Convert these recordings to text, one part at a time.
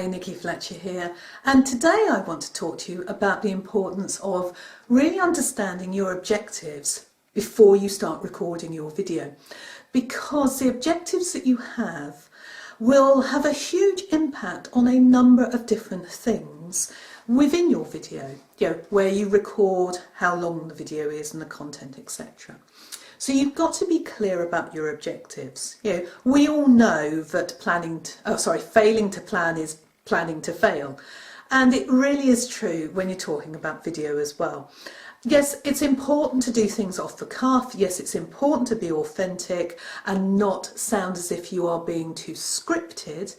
Nikki Fletcher here, and today I want to talk to you about the importance of really understanding your objectives before you start recording your video, because the objectives that you have will have a huge impact on a number of different things within your video, where you record, how long the video is and the content, etc. So you've got to be clear about your objectives. We all know that failing to plan is planning to fail. And it really is true when you're talking about video as well. Yes, it's important to do things off the cuff. Yes, it's important to be authentic and not sound as if you are being too scripted.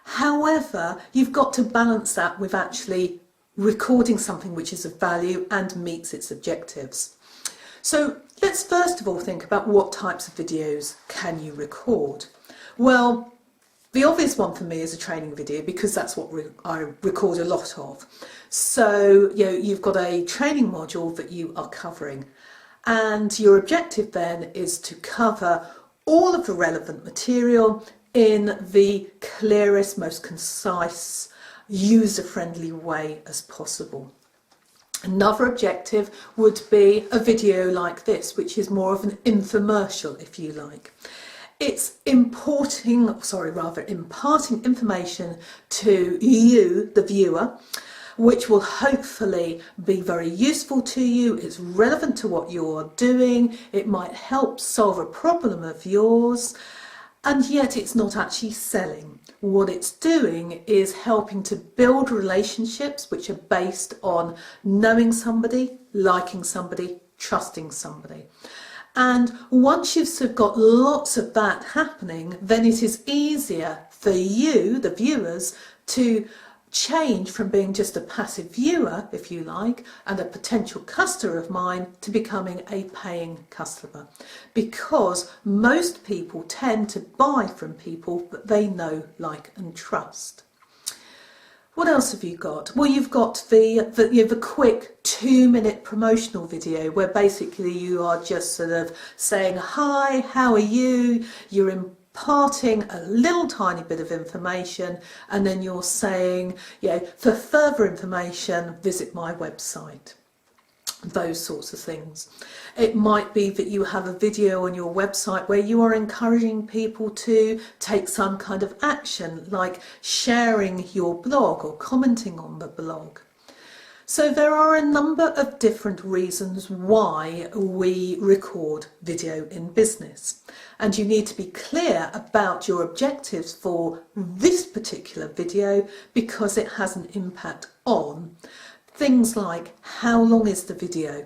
However, you've got to balance that with actually recording something which is of value and meets its objectives. So let's first of all think about what types of videos can you record. Well, the obvious one for me is a training video, because that's what I record a lot of. So you've got a training module that you are covering, and your objective then is to cover all of the relevant material in the clearest, most concise, user-friendly way as possible. Another objective would be a video like this, which is more of an infomercial, if you like. It's imparting information to you, the viewer, which will hopefully be very useful to you. It's relevant to what you're doing. It might help solve a problem of yours, and yet it's not actually selling. What it's doing is helping to build relationships which are based on knowing somebody, liking somebody, trusting somebody. And once you've sort of got lots of that happening, then it is easier for you, the viewers, to change from being just a passive viewer, if you like, and a potential customer of mine, to becoming a paying customer. Because most people tend to buy from people that they know, like and trust. What else have you got? Well, you've got the quick 2-minute promotional video, where basically you are just sort of saying, hi, how are you? You're imparting a little tiny bit of information, and then you're saying, for further information, visit my website. Those sorts of things. It might be that you have a video on your website where you are encouraging people to take some kind of action, like sharing your blog or commenting on the blog. So there are a number of different reasons why we record video in business, and you need to be clear about your objectives for this particular video, because it has an impact on things like, how long is the video?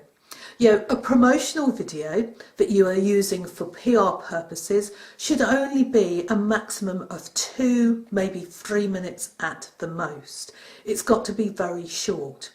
A promotional video that you are using for PR purposes should only be a maximum of 2, maybe 3 minutes at the most. It's got to be very short.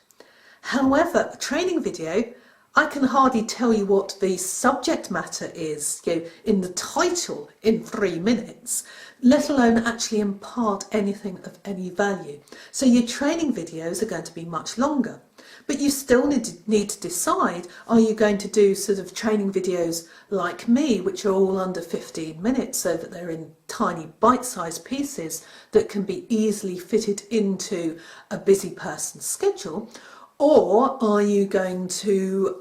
However, a training video, I can hardly tell you what the subject matter is in the title in 3 minutes, let alone actually impart anything of any value. So your training videos are going to be much longer. But you still need to decide, are you going to do sort of training videos like me, which are all under 15 minutes, so that they're in tiny bite-sized pieces that can be easily fitted into a busy person's schedule? Or are you going to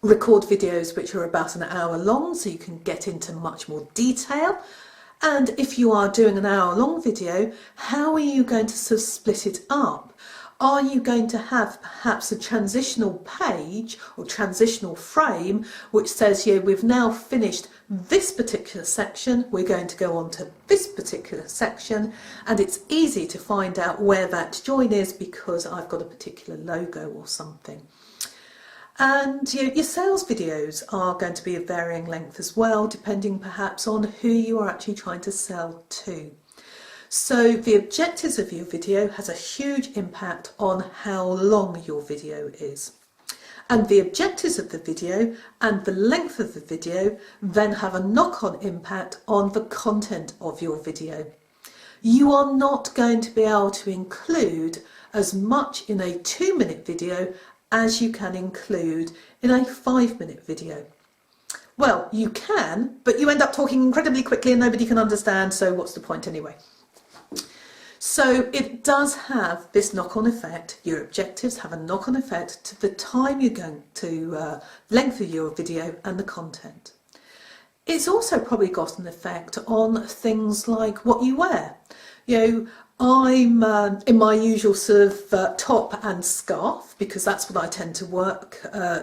record videos which are about an hour long, so you can get into much more detail? And if you are doing an hour-long video, how are you going to sort of split it up? Are you going to have perhaps a transitional page or transitional frame which says, we've now finished this particular section, we're going to go on to this particular section, and it's easy to find out where that join is because I've got a particular logo or something. And your sales videos are going to be of varying length as well, depending perhaps on who you are actually trying to sell to. So the objectives of your video has a huge impact on how long your video is. And the objectives of the video and the length of the video then have a knock-on impact on the content of your video. You are not going to be able to include as much in a 2-minute video as you can include in a 5-minute video. Well, you can, but you end up talking incredibly quickly and nobody can understand, so what's the point anyway? So it does have this knock-on effect. Your objectives have a knock-on effect to the time you're going to length of your video and the content. It's also probably got an effect on things like what you wear. You know, I'm in my usual sort of top and scarf, because that's what I tend to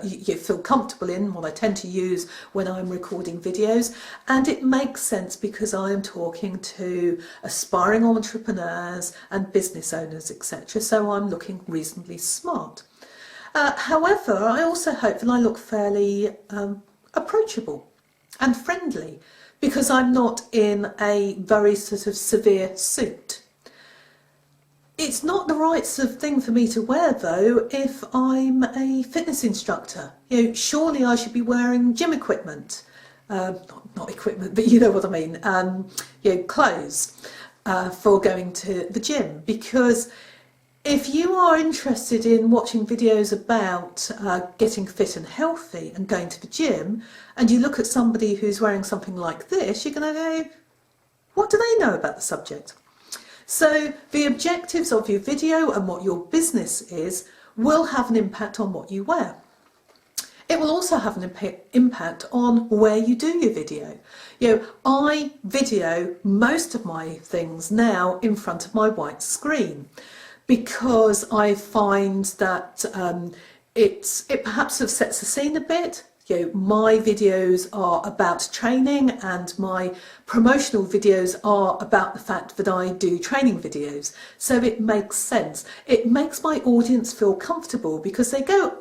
you feel comfortable in, what I tend to use when I'm recording videos. And it makes sense because I am talking to aspiring entrepreneurs and business owners, etc. So I'm looking reasonably smart. However, I also hope that I look fairly approachable and friendly, because I'm not in a very sort of severe suit. It's not the right sort of thing for me to wear, though, if I'm a fitness instructor. You know, surely I should be wearing gym equipment, not equipment, but you know what I mean. You know, clothes for going to the gym, because if you are interested in watching videos about getting fit and healthy and going to the gym, and you look at somebody who's wearing something like this, you're going to go, what do they know about the subject? So the objectives of your video and what your business is will have an impact on what you wear. It will also have an impact on where you do your video. You know, I video most of my things now in front of my white screen, because I find that it perhaps sort of sets the scene a bit. You know, my videos are about training and my promotional videos are about the fact that I do training videos. So it makes sense. It makes my audience feel comfortable, because they go,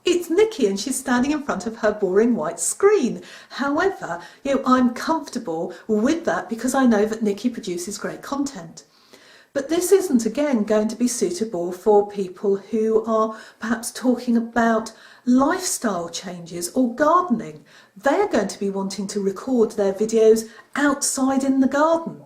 it's Nikki and she's standing in front of her boring white screen. However, you know, I'm comfortable with that because I know that Nikki produces great content. But this isn't, again, going to be suitable for people who are perhaps talking about lifestyle changes or gardening. They're going to be wanting to record their videos outside in the garden.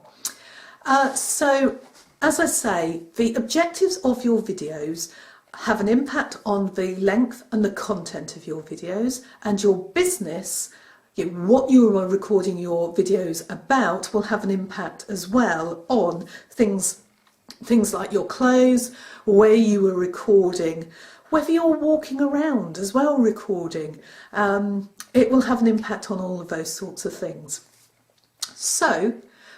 So, as I say, the objectives of your videos have an impact on the length and the content of your videos, and your business, what you are recording your videos about, will have an impact as well on things like your clothes, where you were recording, whether you're walking around as well recording. It will have an impact on all of those sorts of things. So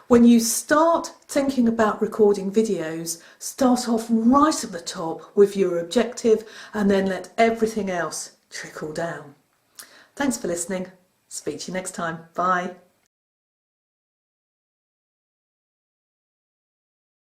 when you start thinking about recording videos, start off right at the top with your objective and then let everything else trickle down. Thanks for listening. Speak to you next time. Bye.